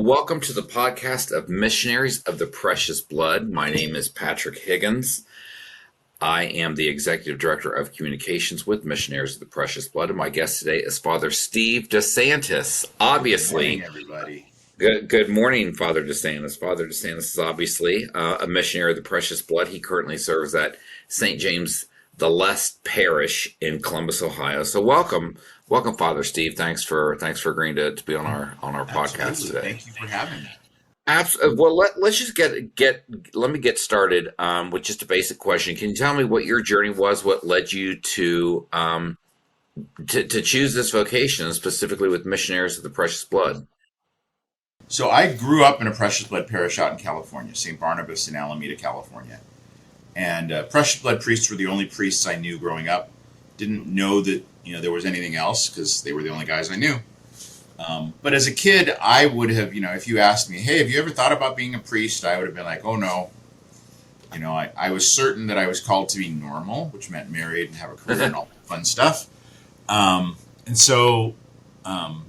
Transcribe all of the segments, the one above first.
welcome to the podcast of Missionaries of the Precious Blood. My name is Patrick Higgins. I am the Executive Director of Communications with Missionaries of the Precious Blood, and my guest today is Father Steve DeSantis. Obviously, good morning, everybody. Good morning, Father DeSantis. Father DeSantis is obviously a missionary of the Precious Blood. He currently serves at St. James the Less Parish in Columbus, Ohio. So welcome, Father Steve. Thanks for agreeing to be on our podcast today. Thank you for having me. Absolutely. Well, let's just let me get started with just a basic question. Can you tell me what your journey was? What led you to choose this vocation, specifically with Missionaries of the Precious Blood? So I grew up in a Precious Blood parish out in California, St. Barnabas in Alameda, California. And Precious Blood priests were the only priests I knew growing up. Didn't know that there was anything else because they were the only guys I knew. But as a kid, I would have, if you asked me, hey, have you ever thought about being a priest? I would have been like, oh no. I was certain that I was called to be normal, which meant married and have a career and all that fun stuff. And so,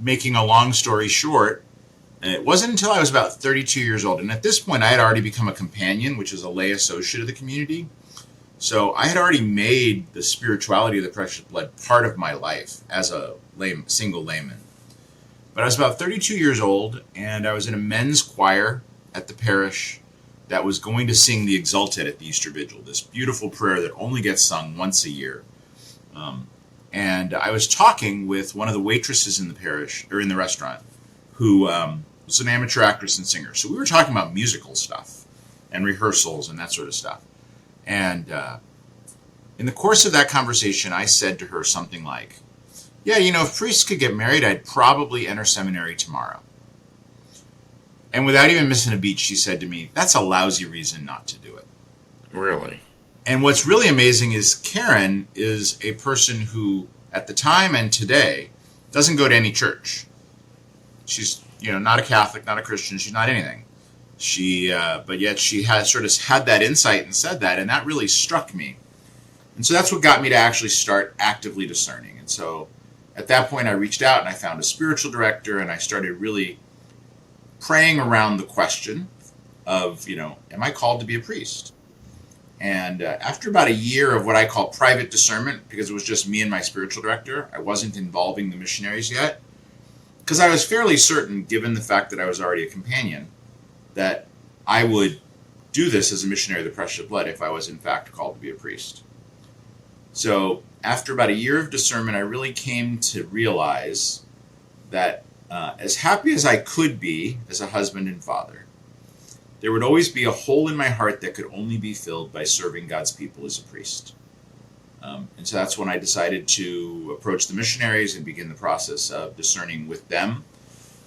making a long story short, it wasn't until I was about 32 years old. And at this point, I had already become a companion, which is a lay associate of the community. So I had already made the spirituality of the Precious Blood part of my life as a single layman. But I was about 32 years old, and I was in a men's choir at the parish that was going to sing the Exultet at the Easter Vigil, this beautiful prayer that only gets sung once a year. And I was talking with one of the waitresses in the parish, or in the restaurant, who was an amateur actress and singer. So we were talking about musical stuff and rehearsals and that sort of stuff. And in the course of that conversation, I said to her something like, yeah, if priests could get married, I'd probably enter seminary tomorrow. And without even missing a beat, she said to me, that's a lousy reason not to do it. Really? And what's really amazing is Karen is a person who, at the time and today, doesn't go to any church. She's, not a Catholic, not a Christian. She's not anything. But yet she has sort of had that insight and said that, and that really struck me. And so that's what got me to actually start actively discerning. And so at that point, I reached out and I found a spiritual director, and I started really praying around the question of, am I called to be a priest? And after about a year of what I call private discernment, because it was just me and my spiritual director, I wasn't involving the missionaries yet, because I was fairly certain, given the fact that I was already a companion, that I would do this as a missionary of the Precious Blood if I was in fact called to be a priest. So after about a year of discernment, I really came to realize that as happy as I could be as a husband and father, there would always be a hole in my heart that could only be filled by serving God's people as a priest. And so that's when I decided to approach the missionaries and begin the process of discerning with them,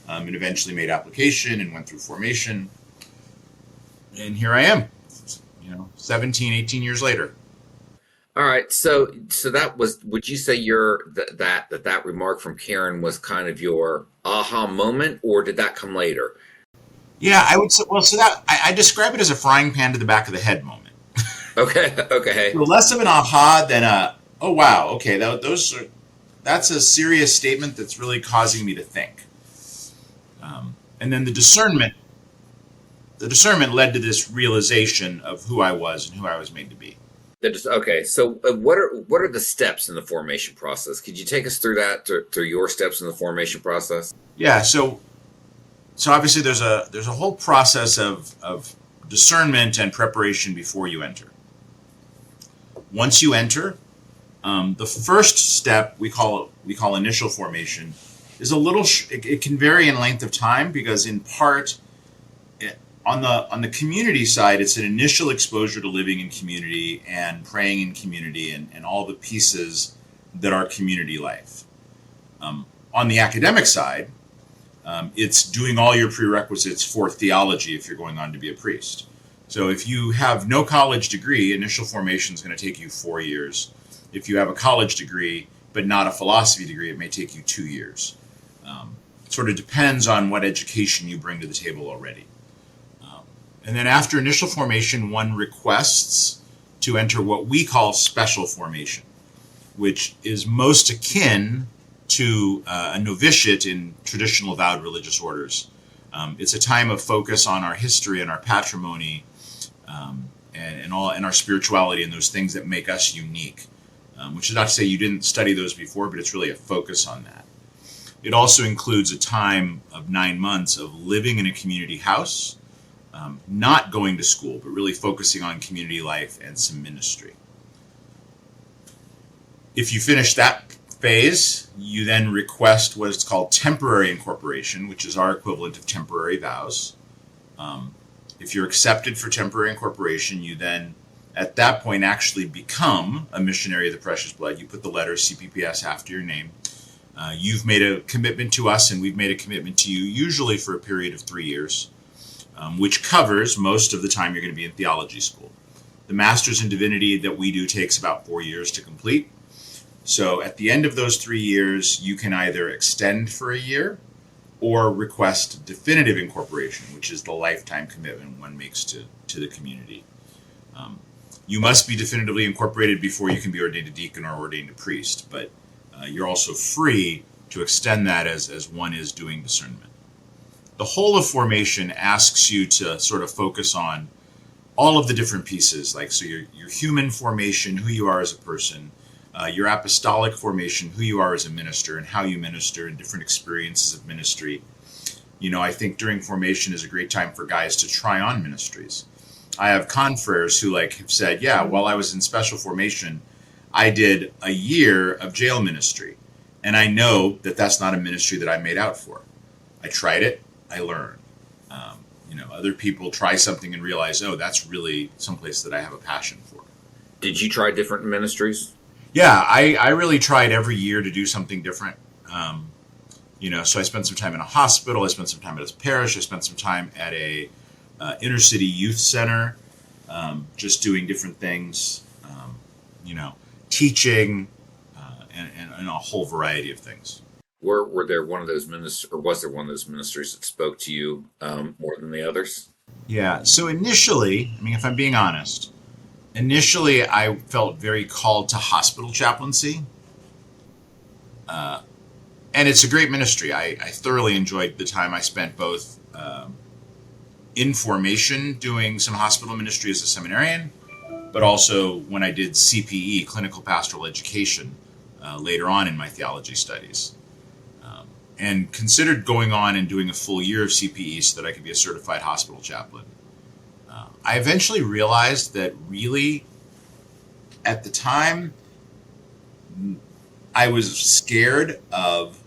and eventually made application and went through formation. And here I am, 17, 18 years later. All right. So that was, would you say that remark from Karen was kind of your aha moment, or did that come later? Yeah, I would say, I describe it as a frying pan to the back of the head moment. Okay. So less of an aha than oh wow, okay, that's a serious statement that's really causing me to think. And then the discernment led to this realization of who I was and who I was made to be. Okay, so what are the steps in the formation process? Could you take us through that, through your steps in the formation process? Yeah, so obviously there's a whole process of discernment and preparation before you enter. Once you enter, the first step we call initial formation is it can vary in length of time, because in part on the community side, it's an initial exposure to living in community and praying in community and all the pieces that are community life. On the academic side, it's doing all your prerequisites for theology if you're going on to be a priest. So if you have no college degree, initial formation is going to take you 4 years. If you have a college degree, but not a philosophy degree, it may take you 2 years. It sort of depends on what education you bring to the table already. And then after initial formation, one requests to enter what we call special formation, which is most akin to a novitiate in traditional vowed religious orders, It's a time of focus on our history and our patrimony, and our spirituality and those things that make us unique. Which is not to say you didn't study those before, but it's really a focus on that. It also includes a time of 9 months of living in a community house, not going to school, but really focusing on community life and some ministry. If you finish that phase, you then request what is called temporary incorporation, which is our equivalent of temporary vows. If you're accepted for temporary incorporation, you then, at that point, actually become a missionary of the precious blood. You put the letter C.P.P.S. after your name. You've made a commitment to us, and we've made a commitment to you, usually for a period of 3 years, which covers most of the time you're going to be in theology school. The Master's in Divinity that we do takes about 4 years to complete. So at the end of those 3 years, you can either extend for a year or request definitive incorporation, which is the lifetime commitment one makes to the community. You must be definitively incorporated before you can be ordained a deacon or ordained a priest, but you're also free to extend that as one is doing discernment. The whole of formation asks you to sort of focus on all of the different pieces, like so your human formation, who you are as a person, your apostolic formation, who you are as a minister and how you minister and different experiences of ministry. I think during formation is a great time for guys to try on ministries. I have confreres who have said, yeah, while I was in special formation, I did a year of jail ministry. And I know that that's not a ministry that I made out for. I tried it, I learned. Other people try something and realize, oh, that's really someplace that I have a passion for. Did you try different ministries? Yeah, I really tried every year to do something different. So I spent some time in a hospital. I spent some time at a parish. I spent some time at a inner city youth center, just doing different things, teaching, and a whole variety of things. Were there one of those ministries, or was there one of those ministries that spoke to you more than the others? Yeah. So initially, if I'm being honest, I felt very called to hospital chaplaincy. And it's a great ministry. I thoroughly enjoyed the time I spent both in formation doing some hospital ministry as a seminarian, but also when I did CPE, clinical pastoral education, later on in my theology studies. And considered going on and doing a full year of CPE so that I could be a certified hospital chaplain. I eventually realized that really, at the time, I was scared of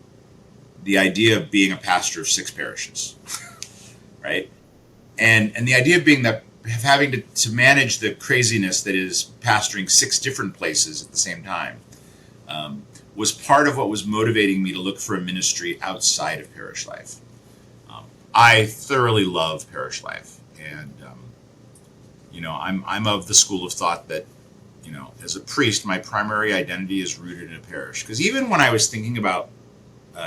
the idea of being a pastor of 6 parishes, right? And the idea of having to manage the craziness that is pastoring 6 different places at the same time was part of what was motivating me to look for a ministry outside of parish life. I thoroughly love parish life, and I'm of the school of thought that as a priest, my primary identity is rooted in a parish. Because even when I was thinking about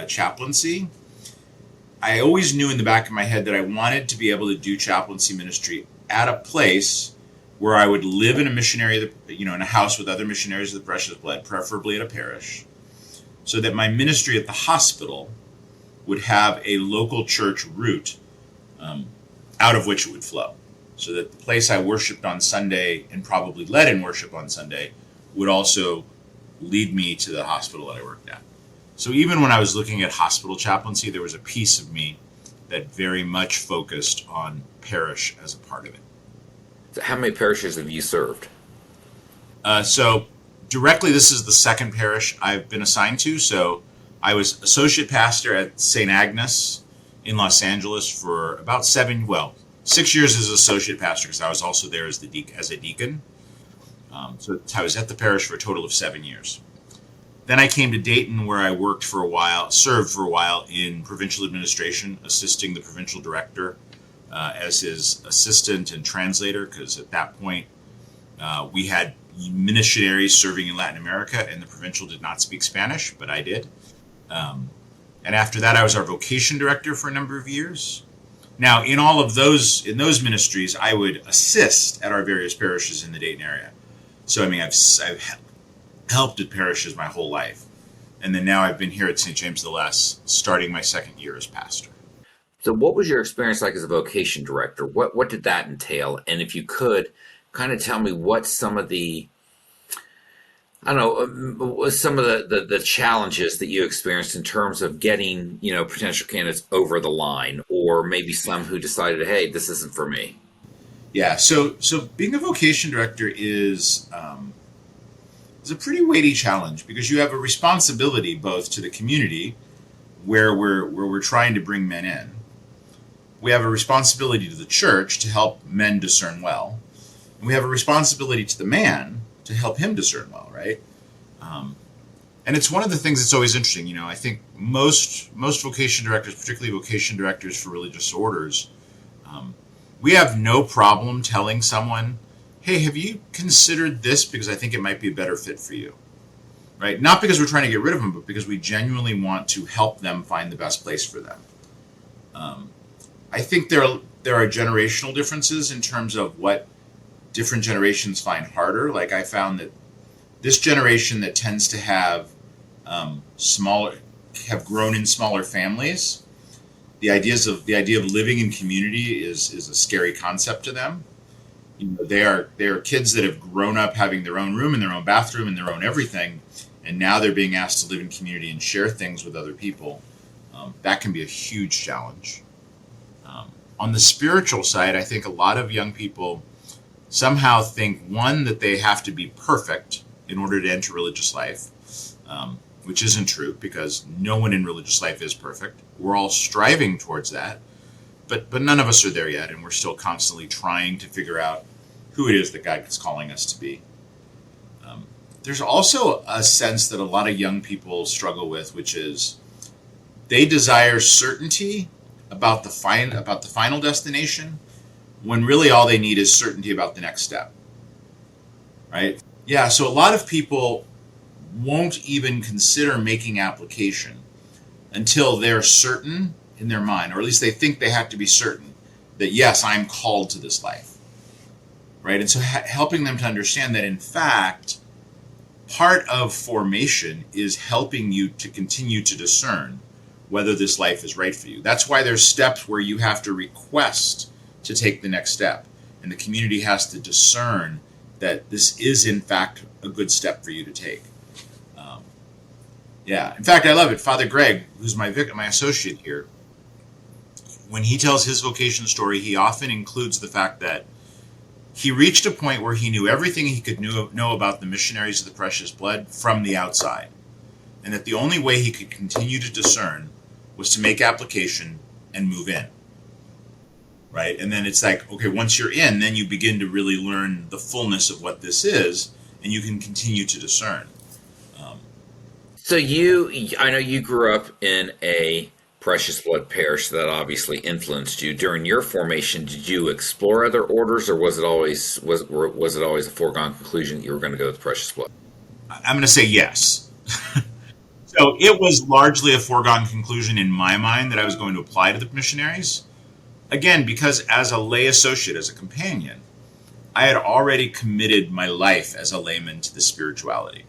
chaplaincy, I always knew in the back of my head that I wanted to be able to do chaplaincy ministry at a place where I would live in a missionary, in a house with other missionaries of the precious blood, preferably at a parish, so that my ministry at the hospital would have a local church root out of which it would flow. So that the place I worshiped on Sunday and probably led in worship on Sunday would also lead me to the hospital that I worked at. So even when I was looking at hospital chaplaincy, there was a piece of me that very much focused on parish as a part of it. So how many parishes have you served? So directly, this is the second parish I've been assigned to. So I was associate pastor at St. Agnes in Los Angeles for about 6 years as associate pastor, because I was also there as a deacon. So I was at the parish for a total of 7 years. Then I came to Dayton, where I served for a while in provincial administration, assisting the provincial director as his assistant and translator, because at that point we had missionaries serving in Latin America, and the provincial did not speak Spanish, but I did. And after that, I was our vocation director for a number of years. Now, in those ministries, I would assist at our various parishes in the Dayton area. So, I've helped at parishes my whole life. And then now I've been here at St. James the Less, starting my second year as pastor. So, what was your experience like as a vocation director? What did that entail? And if you could, kind of tell me what some of the I don't know some of the challenges that you experienced in terms of getting potential candidates over the line, or maybe some who decided, hey, this isn't for me. Yeah, so being a vocation director is a pretty weighty challenge because you have a responsibility both to the community where we're trying to bring men in. We have a responsibility to the church to help men discern well. And we have a responsibility to the man to help him discern well, right? Um, and it's one of the things that's always interesting. I think most vocation directors, particularly vocation directors for religious orders, um, we have no problem telling someone, "Hey, have you considered this? Because I think it might be a better fit for you." Right? Not because we're trying to get rid of them, but because we genuinely want to help them find the best place for them. Um, I think there are generational differences in terms of what different generations find harder. Like I found that this generation that tends to smaller have grown in smaller families. The idea of living in community is a scary concept to them. They are kids that have grown up having their own room and their own bathroom and their own everything, and now they're being asked to live in community and share things with other people. That can be a huge challenge. On the spiritual side, I think a lot of young people somehow think, one, that they have to be perfect in order to enter religious life, which isn't true because no one in religious life is perfect. We're all striving towards that, but none of us are there yet, and we're still constantly trying to figure out who it is that God is calling us to be. There's also a sense that a lot of young people struggle with, which is they desire certainty about the final destination, when really all they need is certainty about the next step. Right? Yeah. So a lot of people won't even consider making application until they're certain in their mind, or at least they think they have to be certain that yes, I'm called to this life. Right? And so helping them to understand that in fact, part of formation is helping you to continue to discern whether this life is right for you. That's why there's steps where you have to request to take the next step, and the community has to discern that this is in fact a good step for you to take. Yeah, in fact, I love it. Father Greg, who's my associate here, when he tells his vocation story, he often includes the fact that he reached a point where he knew everything he could know about the missionaries of the Precious Blood from the outside, and that the only way he could continue to discern was to make application and move in. Right? And then it's like, okay, once you're in, then you begin to really learn the fullness of what this is, and you can continue to discern. Um, So, I know you grew up in a Precious Blood parish that obviously influenced you. During your formation, did you explore other orders, or was it always a foregone conclusion that you were going to go with Precious Blood? I'm going to say yes. So it was largely a foregone conclusion in my mind that I was going to apply to the missionaries. Again, because as a lay associate, as a companion, I had already committed my life as a layman to the spirituality.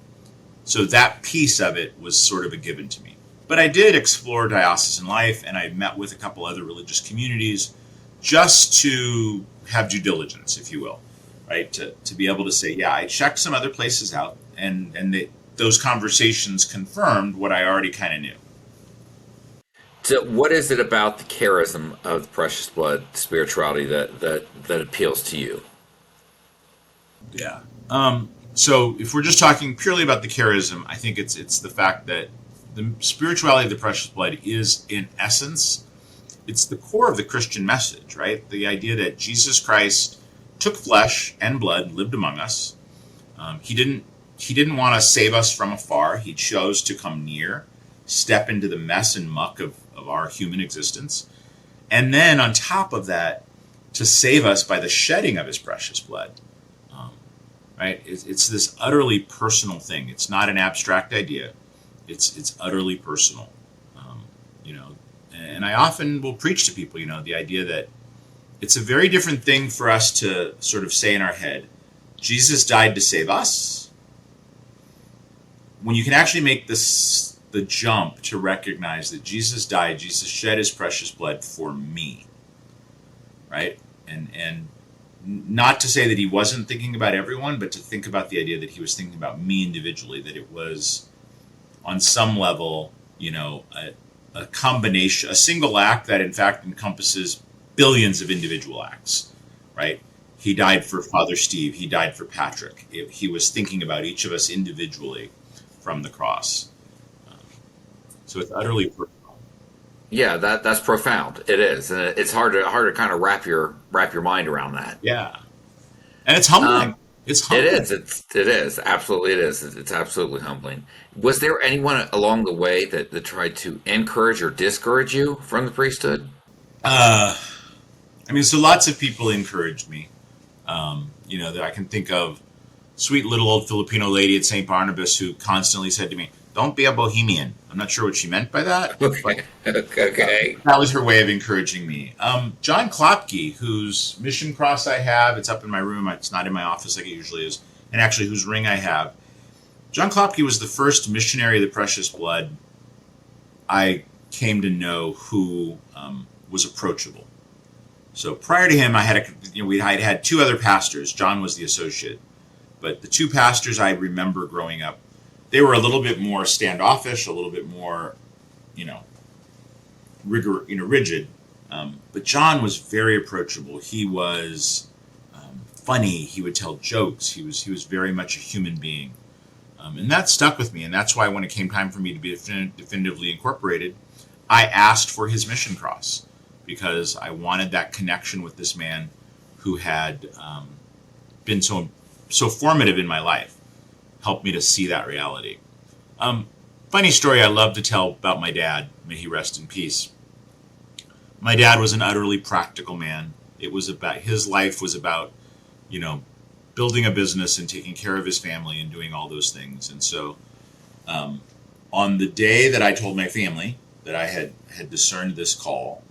So that piece of it was sort of a given to me. But I did explore diocesan life, and I met with a couple other religious communities just to have due diligence, if you will, right? To be able to say, yeah, I checked some other places out, and those conversations confirmed what I already kind of knew. So, what is it about the charism of the Precious Blood spirituality that appeals to you? Yeah. So if we're just talking purely about the charism, I think it's the fact that the spirituality of the Precious Blood is, in essence, it's the core of the Christian message, right? The idea that Jesus Christ took flesh and blood, lived among us. He didn't want to save us from afar. He chose to come near, step into the mess and muck of our human existence, and then on top of that, to save us by the shedding of his precious blood. Um, right? It's this utterly personal thing. It's not an abstract idea. It's utterly personal. Um, you know, and I often will preach to people, the idea that it's a very different thing for us to sort of say in our head, Jesus died to save us, when you can actually make the the jump to recognize that Jesus died, Jesus shed his precious blood for me, right? And not to say that he wasn't thinking about everyone, but to think about the idea that he was thinking about me individually, that it was on some level, a combination, a single act that in fact encompasses billions of individual acts, right? He died for Father Steve. He died for Patrick. He was thinking about each of us individually from the cross. So it's utterly profound. Yeah, that's profound. It is, and it's hard to kind of wrap your mind around that. Yeah, and it's humbling. Um, It's it humbling. is. It is absolutely. It is. It's absolutely humbling. Was there anyone along the way that tried to encourage or discourage you from the priesthood? Uh, I mean, so lots of people encouraged me. That I can think of. Sweet little old Filipino lady at St. Barnabas who constantly said to me, "Don't be a bohemian." I'm not sure what she meant by that, but Okay. Okay. that was her way of encouraging me. John Klopke, whose mission cross I have, it's up in my room. It's not in my office like it usually is, and actually whose ring I have. John Klopke was the first missionary of the Precious Blood I came to know who was approachable. So prior to him, I had two other pastors. John was the associate, but the two pastors I remember growing up, they were a little bit more standoffish, a little bit more, you know, rigid. But John was very approachable. He was funny. He would tell jokes. He was very much a human being, and that stuck with me. And that's why when it came time for me to be definitively incorporated, I asked for his mission cross because I wanted that connection with this man who had been so formative in my life, helped me to see that reality. Funny story I love to tell about my dad. May he rest in peace. My dad was an utterly practical man. His life was about, you know, building a business and taking care of his family and doing all those things. And so, on the day that I told my family that I had discerned this call,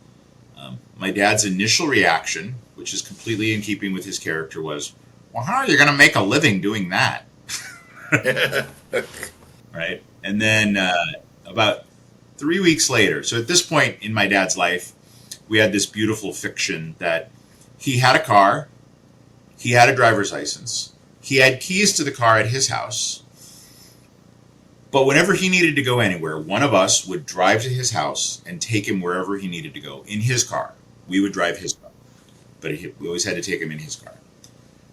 my dad's initial reaction, which is completely in keeping with his character, was, "Well, how are you going to make a living doing that?" Right? And then about 3 weeks later, so at this point in my dad's life, we had this beautiful fiction that he had a car, he had a driver's license, he had keys to the car at his house, but whenever he needed to go anywhere, one of us would drive to his house and take him wherever he needed to go in his car. We would drive his car, but we always had to take him in his car.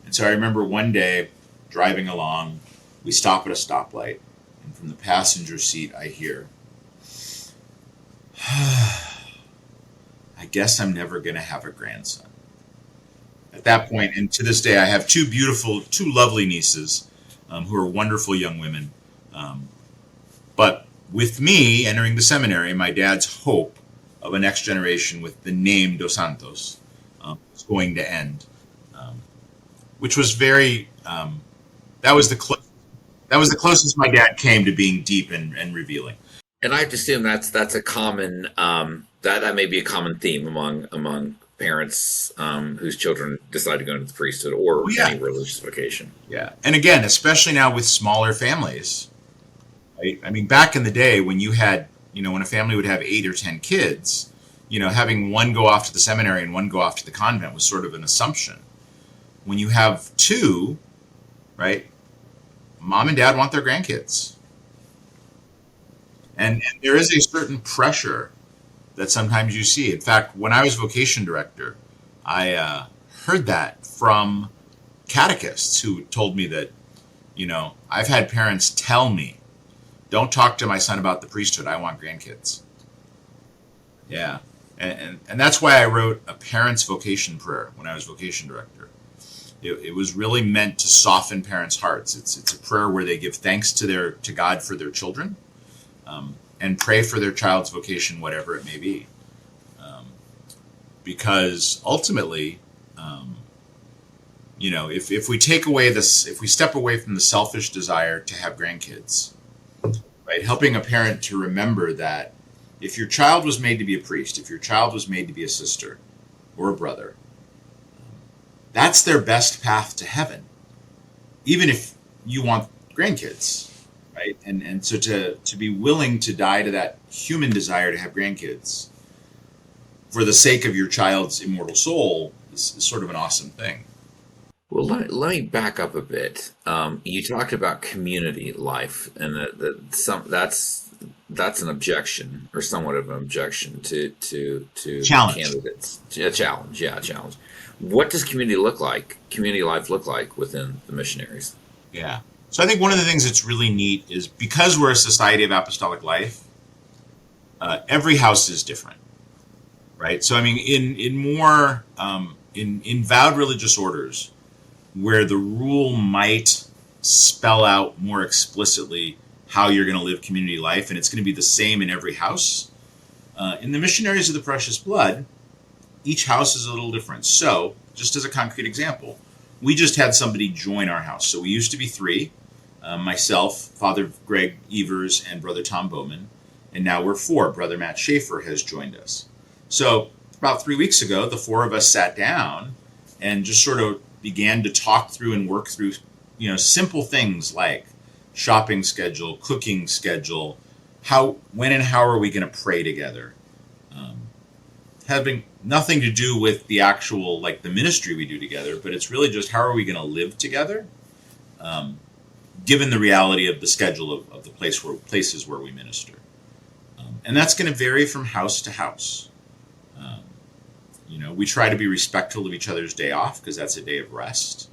And so I remember one day driving along, we stop at a stoplight, and from the passenger seat I hear, "I guess I'm never going to have a grandson." At that point, and to this day, I have two lovely nieces who are wonderful young women. But with me entering the seminary, my dad's hope of a next generation with the name Dos Santos was going to end, which was very. That was the closest my dad came to being deep and revealing. And I have to assume that's a common that may be a common theme among parents whose children decide to go into the priesthood Oh or yeah, any religious vocation. yeah. And again, especially now with smaller families, right? I mean, back in the day when you had, when a family would have 8 or 10 kids, having one go off to the seminary and one go off to the convent was sort of an assumption. When you have two, right? Mom and dad want their grandkids. And there is a certain pressure that sometimes you see. In fact, when I was vocation director, I heard that from catechists who told me that, I've had parents tell me, "Don't talk to my son about the priesthood. I want grandkids." Yeah. And that's why I wrote a parents' vocation prayer when I was vocation director. It was really meant to soften parents' hearts. It's a prayer where they give thanks to God for their children, and pray for their child's vocation, whatever it may be. Because ultimately, if we take away if we step away from the selfish desire to have grandkids, right, helping a parent to remember that if your child was made to be a priest, if your child was made to be a sister or a brother, that's their best path to heaven, even if you want grandkids. right? And so to be willing to die to that human desire to have grandkids for the sake of your child's immortal soul is sort of an awesome thing. Well, let me back up a bit. You talked about community life, and that's an objection, or somewhat of an objection to the Challenge. candidates. A challenge, yeah, a challenge. What does community look like? Community life look like within the missionaries? Yeah. So I think one of the things that's really neat is because we're a society of apostolic life, every house is different, right? So I mean, in more in vowed religious orders, where the rule might spell out more explicitly how you're going to live community life, and it's going to be the same in every house. In the missionaries of the precious blood, each house is a little different. So, just as a concrete example, we just had somebody join our house. So we used to be three, myself, Father Greg Evers, and Brother Tom Bowman. And now we're four. Brother Matt Schaefer has joined us. So about 3 weeks ago, the four of us sat down and just sort of began to talk through and work through, simple things like shopping schedule, cooking schedule, when and how are we going to pray together, having nothing to do with the actual like the ministry we do together, but it's really just how are we going to live together, um, given the reality of the schedule of the places where we minister, and that's going to vary from house to house. Um, we try to be respectful of each other's day off because that's a day of rest.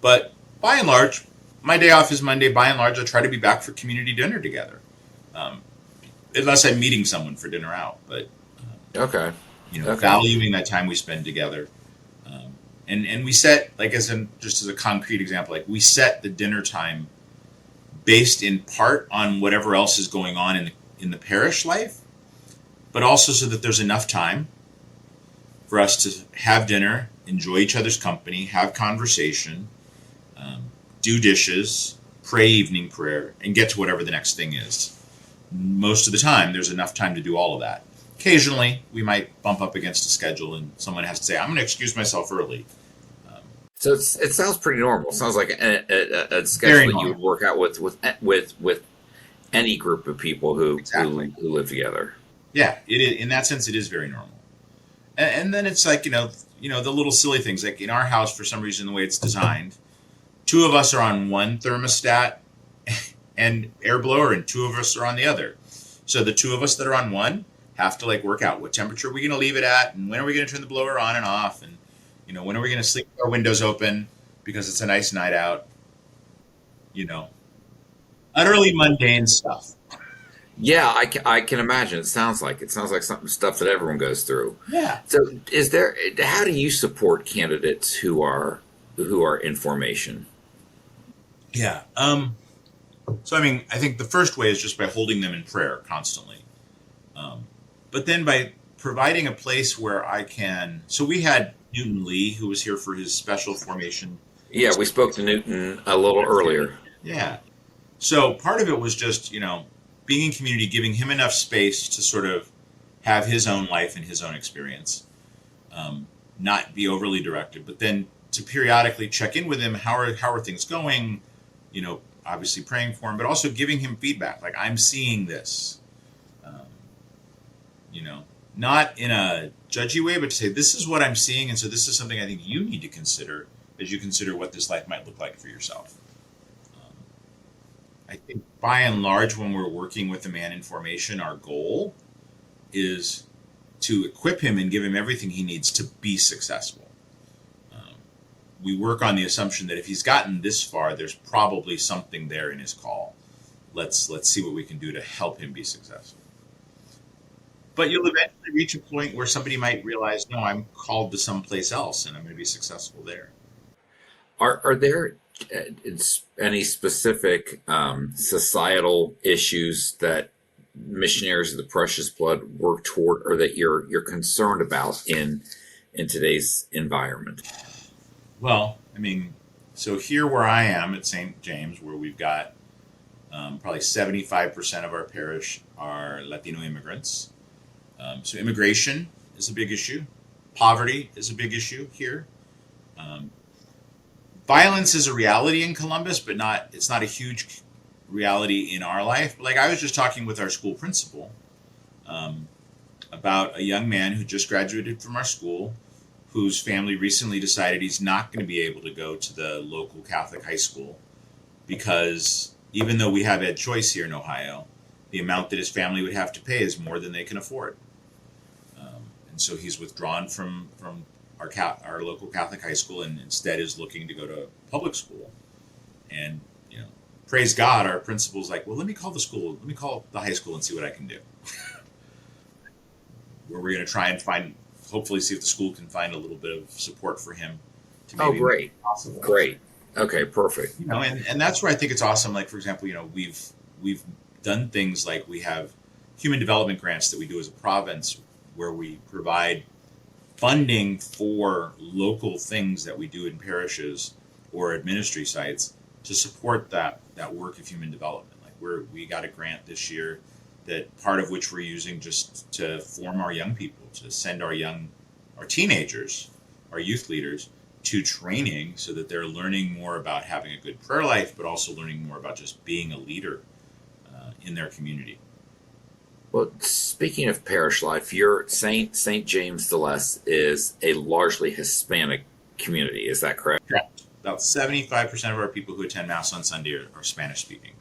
But by and large, my day off is Monday. By and large, I try to be back for community dinner together, um, unless I'm meeting someone for dinner out. But Okay, okay. valuing that time we spend together. Um, and we set, like, just as a concrete example, like we set the dinner time based in part on whatever else is going on in the parish life, but also so that there's enough time for us to have dinner, enjoy each other's company, have conversation, um, do dishes, pray evening prayer, and get to whatever the next thing is. Most of the time, there's enough time to do all of that. Occasionally, we might bump up against a schedule and someone has to say, I'm going to excuse myself early. Um, So it sounds pretty normal. It sounds like a schedule Very that you would normal. work out with any group of people Exactly. who live together. Yeah, it is, in that sense, it is very normal. And then it's like, the little silly things. Like in our house, for some reason, the way it's designed, two of us are on one thermostat and air blower, and two of us are on the other. So the two of us that are on one have to like work out what temperature are we going to leave it at, and when are we going to turn the blower on and off, and when are we going to sleep with our windows open because it's a nice night out. You know, utterly mundane stuff. Yeah, I can imagine. It sounds like something stuff that everyone goes through. Yeah, So, how do you support candidates who are in formation? yeah. So I mean, I think the first way is just by holding them in prayer constantly. Um, but then by providing a place where I can. So we had Newton Lee, who was here for his special formation. Yeah, we spoke to Newton a little earlier. Yeah. So part of it was just, being in community, giving him enough space to sort of have his own life and his own experience, not be overly directed, but then to periodically check in with him. How are things going? Obviously praying for him, but also giving him feedback. Like I'm seeing this. Um, you know, not in a judgy way, but to say, this is what I'm seeing. And so this is something I think you need to consider as you consider what this life might look like for yourself. Um, I think by and large, when we're working with a man in formation, our goal is to equip him and give him everything he needs to be successful. Um, we work on the assumption that if he's gotten this far, there's probably something there in his call. Let's see what we can do to help him be successful. But you'll eventually reach a point where somebody might realize, no, I'm called to someplace else and I'm going to be successful there. Are there any specific societal issues that missionaries of the precious blood work toward, or that you're concerned about in today's environment? Well, I mean, so here where I am at St. James, where we've got probably 75% of our parish are Latino immigrants. So immigration is a big issue. Poverty is a big issue here. Um, Violence is a reality in Columbus, but it's not a huge reality in our life. Like I was just talking with our school principal um, about a young man who just graduated from our school, whose family recently decided he's not going to be able to go to the local Catholic high school because even though we have ed choice here in Ohio, the amount that his family would have to pay is more than they can afford. And so he's withdrawn from our local Catholic high school and instead is looking to go to public school. And you know, praise God, our principal's like, well, let me call the school, let me call the high school and see what I can do. Where we're going to try and find, hopefully, see if the school can find a little bit of support for him to Oh, maybe make great. it possible. Great. Okay, perfect. You know, and that's where I think it's awesome. Like for example, you know, we've done things like we have human development grants that we do as a province where we provide funding for local things that we do in parishes or at ministry sites to support that work of human development. Like we got a grant this year that part of which we're using just to form our young people, to send our teenagers, our youth leaders to training so that they're learning more about having a good prayer life, but also learning more about just being a leader in their community. Well, speaking of parish life, your Saint James the Less is a largely Hispanic community. Is that correct? Correct. About 75% of our people who attend Mass on Sunday are Spanish speaking.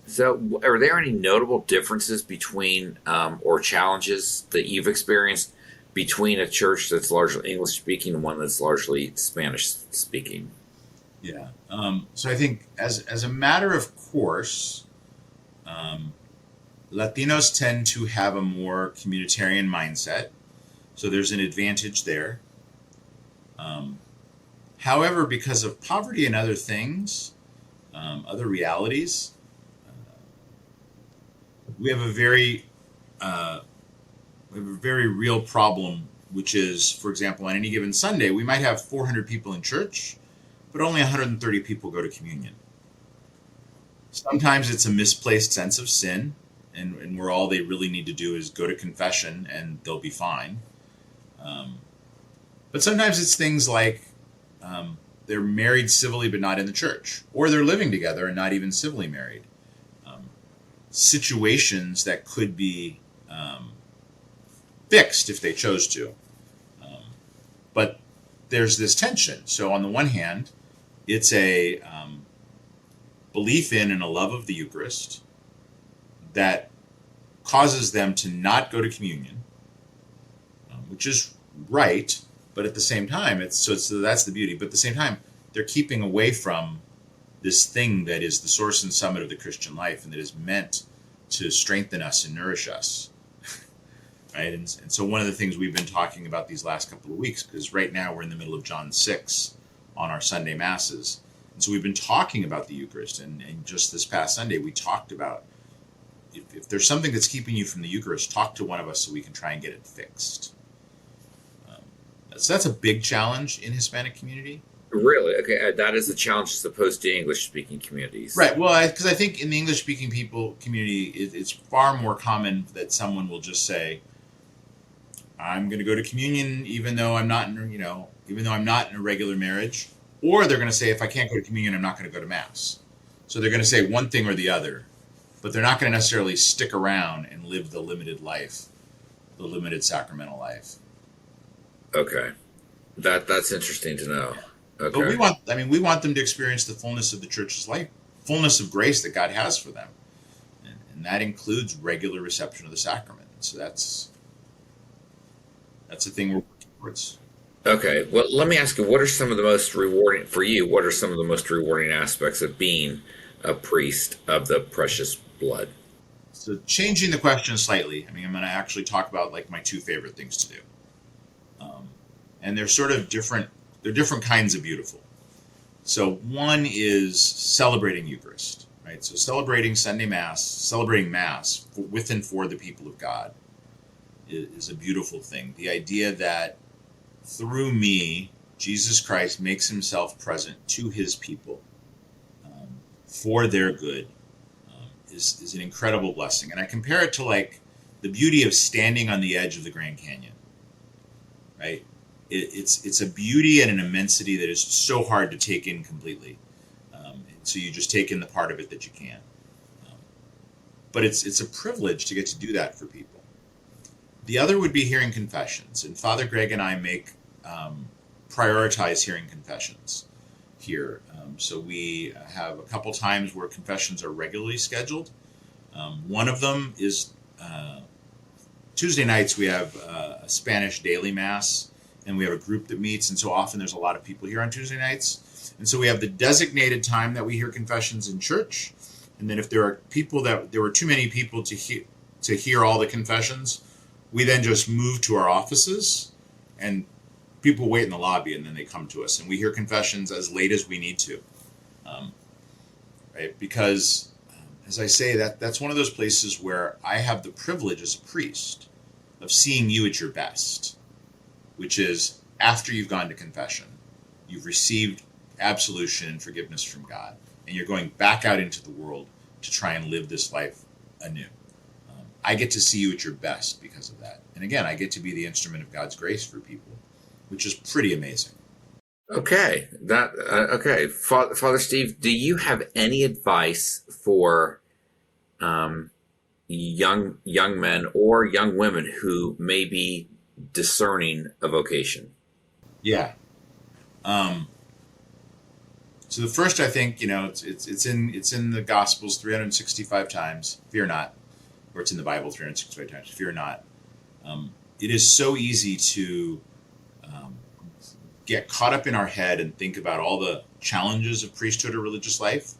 So, are there any notable differences between or challenges that you've experienced between a church that's largely English speaking and one that's largely Spanish speaking? Yeah. So I think as a matter of course, Latinos tend to have a more communitarian mindset. So there's an advantage there. However, because of poverty and other things, other realities, we have a very real problem, which is, for example, on any given Sunday, we might have 400 people in church, but only 130 people go to communion. Sometimes it's a misplaced sense of sin, and where all they really need to do is go to confession and they'll be fine. But sometimes it's things like they're married civilly but not in the church, or they're living together and not even civilly married. Situations that could be fixed if they chose to. But there's this tension. So on the one hand, it's a belief in and a love of the Eucharist that causes them to not go to communion, which is right. But at the same time, so that's the beauty. But at the same time, they're keeping away from this thing that is the source and summit of the Christian life and that is meant to strengthen us and nourish us. Right? And so one of the things we've been talking about these last couple of weeks, because right now we're in the middle of John 6 on our Sunday Masses. And so we've been talking about the Eucharist. And just this past Sunday, we talked about if there's something that's keeping you from the Eucharist, talk to one of us so we can try and get it fixed. So that's a big challenge in Hispanic community. Really? Okay, that is a challenge as opposed to English-speaking communities. Right. Well, because I think in the English-speaking people community, it's far more common that someone will just say, "I'm going to go to communion, even though I'm not even though I'm not in a regular marriage," or they're going to say, "If I can't go to communion, I'm not going to go to Mass." So they're going to say one thing or the other, but they're not going to necessarily stick around and live the limited life, the limited sacramental life. Okay, that's interesting to know. Okay. But we want them to experience the fullness of the church's life, fullness of grace that God has for them. And that includes regular reception of the sacrament. So that's the thing we're working towards. Okay. Well, let me ask you, what are some of the most rewarding for you? What are some of the most rewarding aspects of being a priest of the precious blood? So changing the question slightly, I'm going to actually talk about like my two favorite things to do. And they're sort of different. They're different kinds of beautiful. So one is celebrating Eucharist, right? So celebrating Sunday Mass, celebrating Mass with and for the people of God is a beautiful thing. The idea that through me, Jesus Christ makes himself present to his people for their good is an incredible blessing. And I compare it to like the beauty of standing on the edge of the Grand Canyon, right? it's a beauty and an immensity that is so hard to take in completely. And so you just take in the part of it that you can. Um, but it's a privilege to get to do that for people. The other would be hearing confessions, and Father Greg and I make prioritize hearing confessions here. So we have a couple times where confessions are regularly scheduled. One of them is Tuesday nights. We have a Spanish daily mass, and we have a group that meets, and so often there's a lot of people here on Tuesday nights. And so we have the designated time that we hear confessions in church, and then if there are people that there were too many people to hear all the confessions, we then just move to our offices, and people wait in the lobby, and then they come to us, and we hear confessions as late as we need to, right? Because, as I say, that's one of those places where I have the privilege as a priest of seeing you at your best, which is after you've gone to confession, you've received absolution and forgiveness from God, and you're going back out into the world to try and live this life anew. I get to see you at your best because of that. And again, I get to be the instrument of God's grace for people, which is pretty amazing. Okay, Father Steve, do you have any advice for young men or young women who may be discerning a vocation? Yeah. So the first, I think, it's in the Gospels 365 times. Fear not, or it's in the Bible 365 times. Fear not. It is so easy to get caught up in our head and think about all the challenges of priesthood or religious life.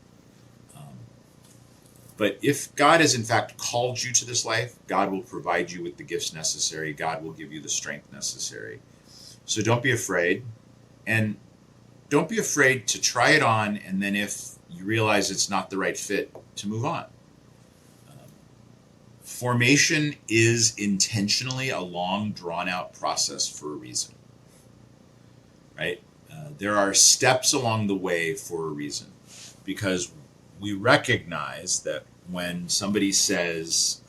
But if God has in fact called you to this life, God will provide you with the gifts necessary. God will give you the strength necessary. So don't be afraid. And don't be afraid to try it on, and then if you realize it's not the right fit, to move on. Formation is intentionally a long, drawn-out process for a reason, right? There are steps along the way for a reason, because we recognize that when somebody says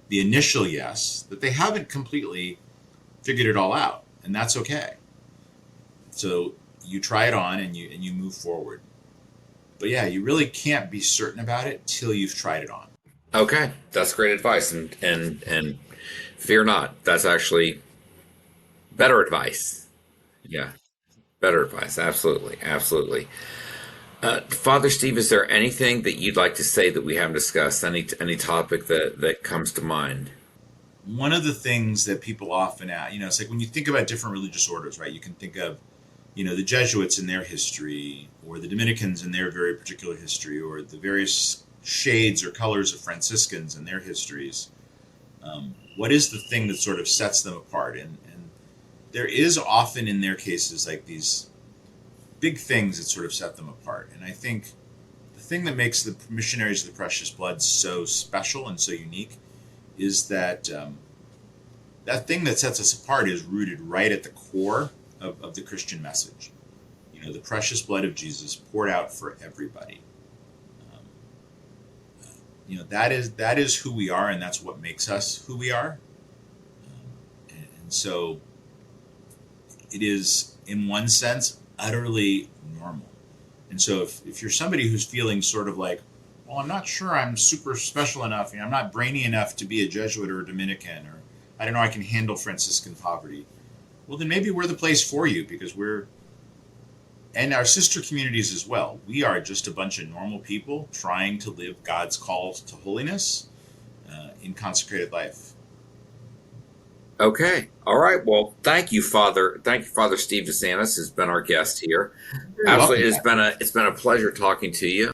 the initial yes, that they haven't completely figured it all out, and that's okay. So you try it on and you move forward. But yeah, you really can't be certain about it till you've tried it on. Okay, that's great advice, and fear not. That's actually better advice. Yeah, better advice. Absolutely, absolutely. Father Steve, is there anything that you'd like to say that we haven't discussed? Any topic that comes to mind? One of the things that people often ask, it's like when you think about different religious orders, right? You can think of, the Jesuits in their history, or the Dominicans in their very particular history, or the various shades or colors of Franciscans and their histories. What is the thing that sort of sets them apart? And there is often in their cases like these big things that sort of set them apart. And I think the thing that makes the missionaries of the Precious Blood so special and so unique is that that thing that sets us apart is rooted right at the core of the Christian message. The precious blood of Jesus poured out for everybody. That is who we are, and that's what makes us who we are. And so it is, in one sense, utterly normal. And so if you're somebody who's feeling sort of like, well, I'm not sure I'm super special enough, I'm not brainy enough to be a Jesuit or a Dominican, or I don't know, I can handle Franciscan poverty, well, then maybe we're the place for you, because and our sister communities as well. We are just a bunch of normal people trying to live God's call to holiness in consecrated life. Okay. All right. Well, thank you, Father. Thank you, Father Steve DeSantis, has been our guest here. You're Absolutely, welcome. it's been a pleasure talking to you.